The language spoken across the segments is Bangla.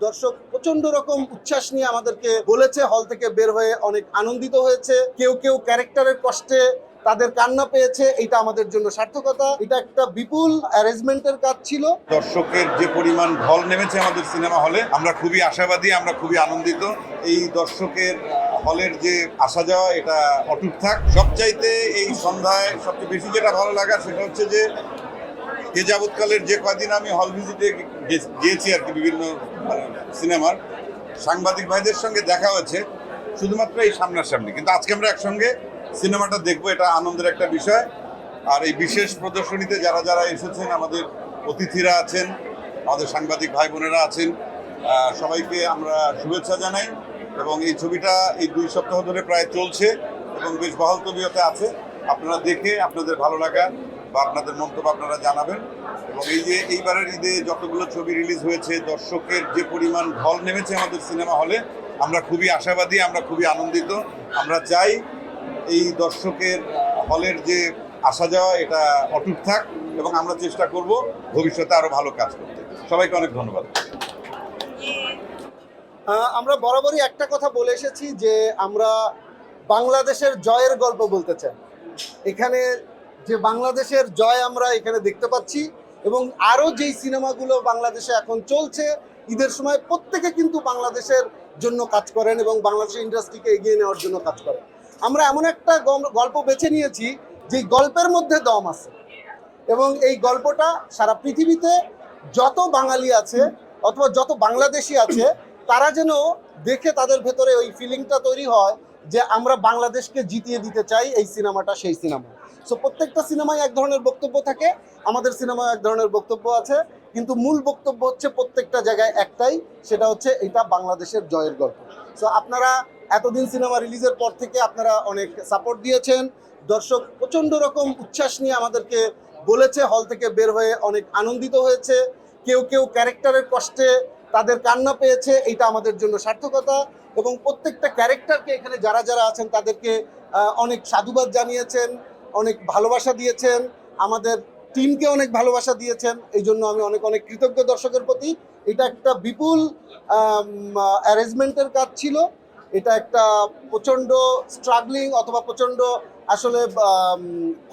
দর্শক প্রচন্ড রকম উচ্ছ্বাস নিয়ে আমাদেরকে বলেছে, হল থেকে বের হয়ে অনেক আনন্দিত হয়েছে। কেউ কেউ ক্যারেক্টারের কষ্টে তাদের কান্না পেয়েছে, এটা আমাদের জন্য সার্থকতা। এটা একটা বিপুল অ্যারেঞ্জমেন্টের কাজ ছিল। দর্শকের যে পরিমাণ ঢল নেমেছে আমাদের সিনেমা হলে, আমরা খুবই আশাবাদী, আমরা খুবই আনন্দিত। এই দর্শকের হলের যে আসা যাওয়া, এটা অটুট থাক। সবচাইতে এই সন্ধ্যায় সবচেয়ে বেশি যেটা ভালো লাগা সেটা হচ্ছে যে এ যাবৎকালের যে কয়দিন আমি হল ভিজিটে গিয়েছি আর কি, বিভিন্ন সিনেমার সাংবাদিক ভাইদের সঙ্গে দেখা হয়েছে শুধুমাত্র এই সামনাসামনি, কিন্তু আজকে আমরা একসঙ্গে সিনেমাটা দেখবো, এটা আনন্দের একটা বিষয়। আর এই বিশেষ প্রদর্শনীতে যারা যারা এসেছেন, আমাদের অতিথিরা আছেন, আমাদের সাংবাদিক ভাই বোনেরা আছেন, সবাইকে আমরা শুভেচ্ছা জানাই। এবং এই ছবিটা এই 2 সপ্তাহ ধরে প্রায় চলছে এবং বেশ বহাল তবিয়তে আছে। আপনারা দেখে আপনাদের ভালো লাগা বা আপনাদের মন্তব্য আপনারা জানাবেন। এবং এই যে এইবারের ঈদে যতগুলো ছবি রিলিজ হয়েছে, দর্শকের যে পরিমাণ ঢল নেমেছে আমাদের সিনেমা হলে, আমরা খুবই আশাবাদী, আমরা খুবই আনন্দিত। আমরা চাই এই দর্শকের হলের যে আসা যাওয়া, এটা অটুট থাক এবং আমরা চেষ্টা করব ভবিষ্যতে আরো ভালো কাজ করতে। সবাইকে অনেক ধন্যবাদ। আমরা বরাবরই একটা কথা বলে এসেছি যে আমরা বাংলাদেশের জয়ের গল্প বলতে চাই। এখানে যে বাংলাদেশের জয় আমরা এখানে দেখতে পাচ্ছি, এবং আরও যেই সিনেমাগুলো বাংলাদেশে এখন চলছে ঈদের সময়, প্রত্যেকে কিন্তু বাংলাদেশের জন্য কাজ করেন এবং বাংলাদেশের ইন্ডাস্ট্রিকে এগিয়ে নেওয়ার জন্য কাজ করেন। আমরা এমন একটা গল্প বেছে নিয়েছি যে গল্পের মধ্যে দম আছে, এবং এই গল্পটা সারা পৃথিবীতে যত বাঙালি আছে অথবা যত বাংলাদেশি আছে, তারা যেন দেখে তাদের ভেতরে ওই ফিলিংটা তৈরি হয় যে আমরা বাংলাদেশকে জিতিয়ে দিতে চাই। এই সিনেমাটা সেই সিনেমা। সো প্রত্যেকটা সিনেমায় এক ধরনের বক্তব্য থাকে, আমাদের সিনেমায় এক ধরনের বক্তব্য আছে, কিন্তু মূল বক্তব্য হচ্ছে প্রত্যেকটা জায়গায় একটাই, সেটা হচ্ছে এটা বাংলাদেশের জয়ের গল্প। সো আপনারা এতদিন সিনেমা রিলিজের পর থেকে আপনারা অনেক সাপোর্ট দিয়েছেন। দর্শক প্রচণ্ড রকম উচ্ছ্বাস নিয়ে আমাদেরকে বলেছে, হল থেকে বের হয়ে অনেক আনন্দিত হয়েছে। কেউ কেউ ক্যারেক্টারের কষ্টে তাদের কান্না পেয়েছে, এটা আমাদের জন্য সার্থকতা। এবং প্রত্যেকটা ক্যারেক্টারকে এখানে যারা যারা আছেন তাদেরকে অনেক সাধুবাদ জানিয়েছেন, অনেক ভালোবাসা দিয়েছেন, আমাদের টিমকে অনেক ভালোবাসা দিয়েছেন। এই জন্য আমি অনেক অনেক কৃতজ্ঞ দর্শকের প্রতি। এটা একটা বিপুল অ্যারেঞ্জমেন্টের কাজ ছিল। এটা একটা প্রচণ্ড স্ট্রাগলিং অথবা প্রচণ্ড আসলে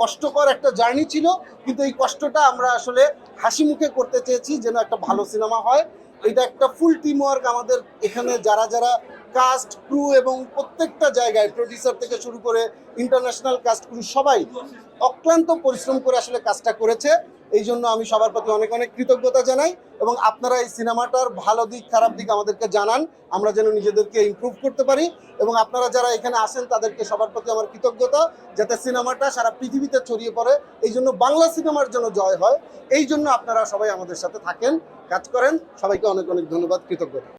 কষ্টকর একটা জার্নি ছিল, কিন্তু এই কষ্টটা আমরা আসলে হাসি মুখে করতে চেয়েছি যেন একটা ভালো সিনেমা হয়। এটা একটা ফুল টিম ওয়ার্ক। আমাদের এখানে যারা যারা কাস্ট, ক্রু এবং প্রত্যেকটা জায়গায় প্রডিউসার থেকে শুরু করে ইন্টারন্যাশনাল কাস্ট, ক্রু সবাই অক্লান্ত পরিশ্রম করে আসলে কাজটা করেছে। এই জন্য আমি সবার প্রতি অনেক অনেক কৃতজ্ঞতা জানাই। এবং আপনারা এই সিনেমাটার ভালো দিক খারাপ দিক আমাদেরকে জানান, আমরা যেন নিজেদেরকে ইমপ্রুভ করতে পারি। এবং আপনারা যারা এখানে আসেন তাদেরকে সবার প্রতি আমার কৃতজ্ঞতা, যাতে সিনেমাটা সারা পৃথিবীতে ছড়িয়ে পড়ে। এই জন্য বাংলা সিনেমার জন্য জয় হয়। এই জন্য আপনারা সবাই আমাদের সাথে থাকেন, কাজ করেন। সবাইকে অনেক অনেক ধন্যবাদ, কৃতজ্ঞতা।